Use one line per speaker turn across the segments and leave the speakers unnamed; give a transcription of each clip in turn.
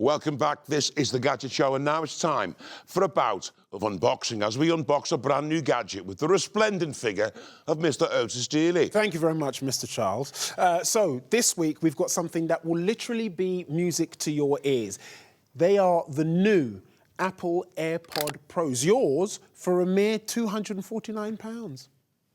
Welcome back. This is the Gadget Show, and now it's time for a bout of unboxing as we unbox a brand new gadget with the resplendent figure of Mr. Otis Daly.
Thank you very much, Mr. Charles. So this week we've got something that will literally be music to your ears. They are the new Apple AirPod Pros. Yours for a mere £249.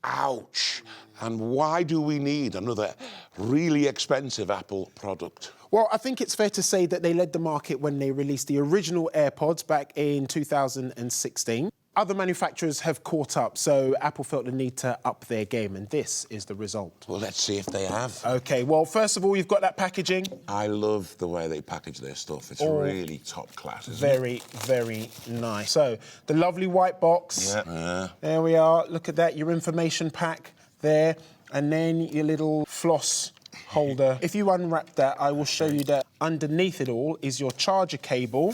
Ouch. And why do we need another really expensive Apple product?
Well, I think it's fair to say that they led the market when they released the original AirPods back in 2016. Other manufacturers have caught up, so Apple felt the need to up their game, and this is the result.
Well, let's see if they have.
OK, well, first of all, you've got that packaging.
I love the way they package their stuff. It's really top class, isn't
it? Very nice. So, the lovely white box.
Yeah.
There we are. Look at that, your information pack there, and then your little floss holder. If you unwrap that, I will show you that underneath it all is your charger cable,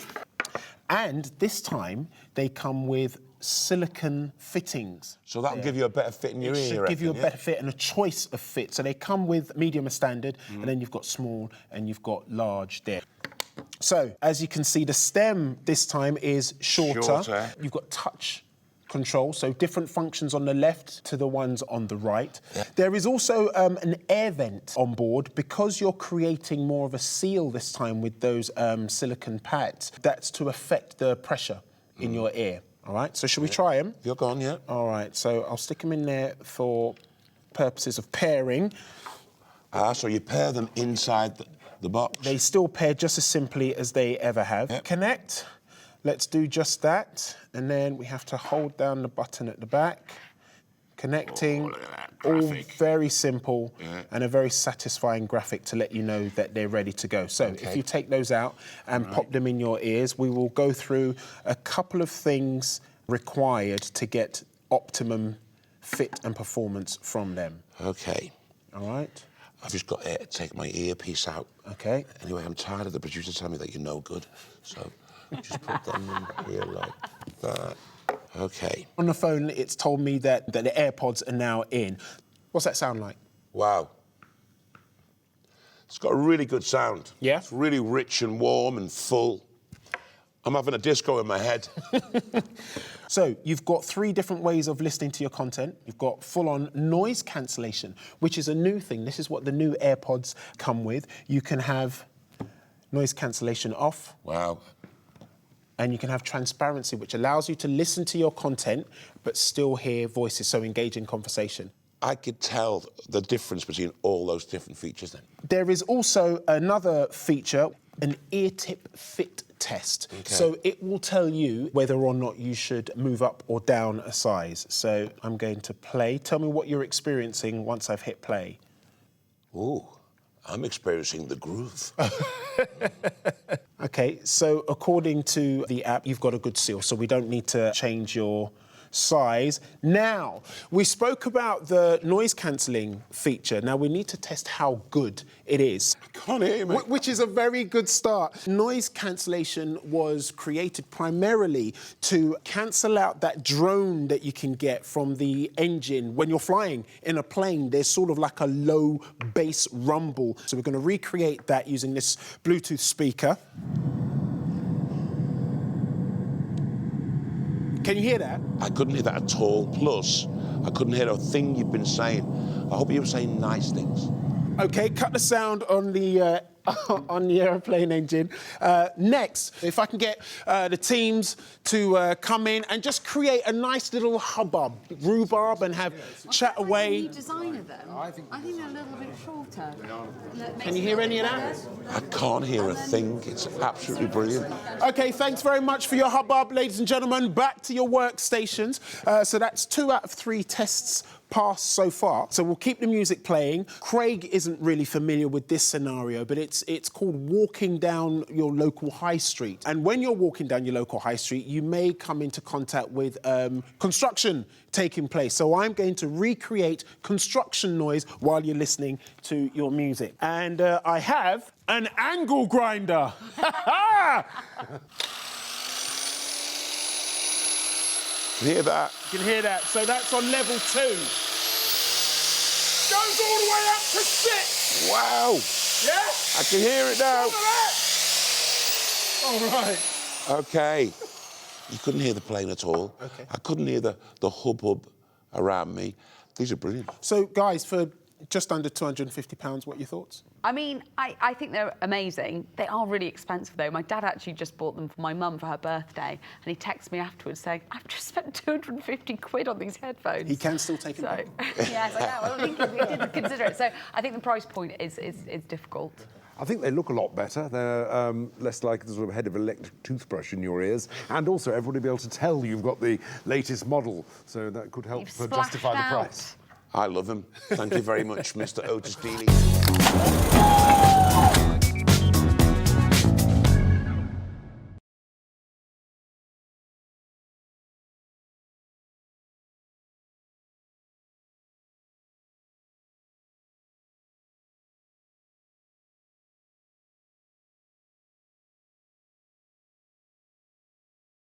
and this time they come with silicone fittings.
So that'll give you a better fit in your ear,
It should give you a better fit and a choice of fit. So they come with medium and standard, and then you've got small and you've got large there. So, as you can see, the stem this time is shorter. You've got touch control, so different functions on the left to the ones on the right. Yeah. There is also an air vent on board because you're creating more of a seal this time with those silicone pads. That's to affect the pressure in your ear. All right, so should we try them?
You're gone, yeah.
All right, so I'll stick them in there for purposes of pairing.
So you pair them inside the box?
They still pair just as simply as they ever have. Yep. Connect. Let's do just that. And then we have to hold down the button at the back. Connecting.
Look at that
all
graphic.
very simple and a very satisfying graphic to let you know that they're ready to go. So if you take those out and pop them in your ears, we will go through a couple of things required to get optimum fit and performance from them.
OK.
All right.
I've just got to take my earpiece out.
OK.
Anyway, I'm tired of the producer telling me that you're no good, so just put them in here like that. OK.
On the phone, it's told me that the AirPods are now in. What's that sound like?
Wow. It's got a really good sound.
Yeah?
It's really rich and warm and full. I'm having a disco in my head.
So, you've got 3 different ways of listening to your content. You've got full-on noise cancellation, which is a new thing. This is what the new AirPods come with. You can have noise cancellation off.
Wow.
And you can have transparency, which allows you to listen to your content but still hear voices, so engage in conversation.
I could tell the difference between all those different features then.
There is also another feature, an ear tip fit test. Okay. So it will tell you whether or not you should move up or down a size. So I'm going to play. Tell me what you're experiencing once I've hit play.
Ooh, I'm experiencing the groove.
OK, so according to the app, you've got a good seal, so we don't need to change your size. Now, we spoke about the noise cancelling feature. Now, we need to test how good it is.
I can't hear you, mate.
Which is a very good start. Noise cancellation was created primarily to cancel out that drone that you can get from the engine. When you're flying in a plane, there's sort of like a low bass rumble. So we're going to recreate that using this Bluetooth speaker. Can you hear that?
I couldn't hear that at all. Plus, I couldn't hear a thing you've been saying. I hope you were saying nice things.
OK, cut the sound on the on the aeroplane engine. Next, if I can get the teams to come in and just create a nice little hubbub, rhubarb, and have chat away.
New design of them. I think they're a little bit shorter.
Can you hear any of that?
I can't hear a thing. It's absolutely brilliant.
OK, thanks very much for your hubbub, ladies and gentlemen. Back to your workstations. So that's 2 out of 3 tests passed so far. So we'll keep the music playing. Craig isn't really familiar with this scenario, but it's called walking down your local high street. And when you're walking down your local high street, you may come into contact with construction taking place. So I'm going to recreate construction noise while you're listening to your music. And I have an angle grinder.
Can you hear that?
You can hear that. So that's on level 2. Goes all the way up to 6.
Wow.
Yeah?
I can hear it now.
Look at that. All right.
OK. You couldn't hear the plane at all.
OK.
I couldn't hear the hubbub around me. These are brilliant.
So, guys, for just under £250, what are your thoughts?
I mean, I think they're amazing. They are really expensive, though. My dad actually just bought them for my mum for her birthday, and he texted me afterwards saying, I've just spent 250 quid on these headphones.
He can still take it back.
Yes, I know. I think we didn't consider it. So I think the price point is difficult.
I think they look a lot better. They're less like the sort of head of electric toothbrush in your ears. And also, everybody will be able to tell you've got the latest model. So that could help justify the price.
I love him. Thank you very much, Mr. Otis Dealey.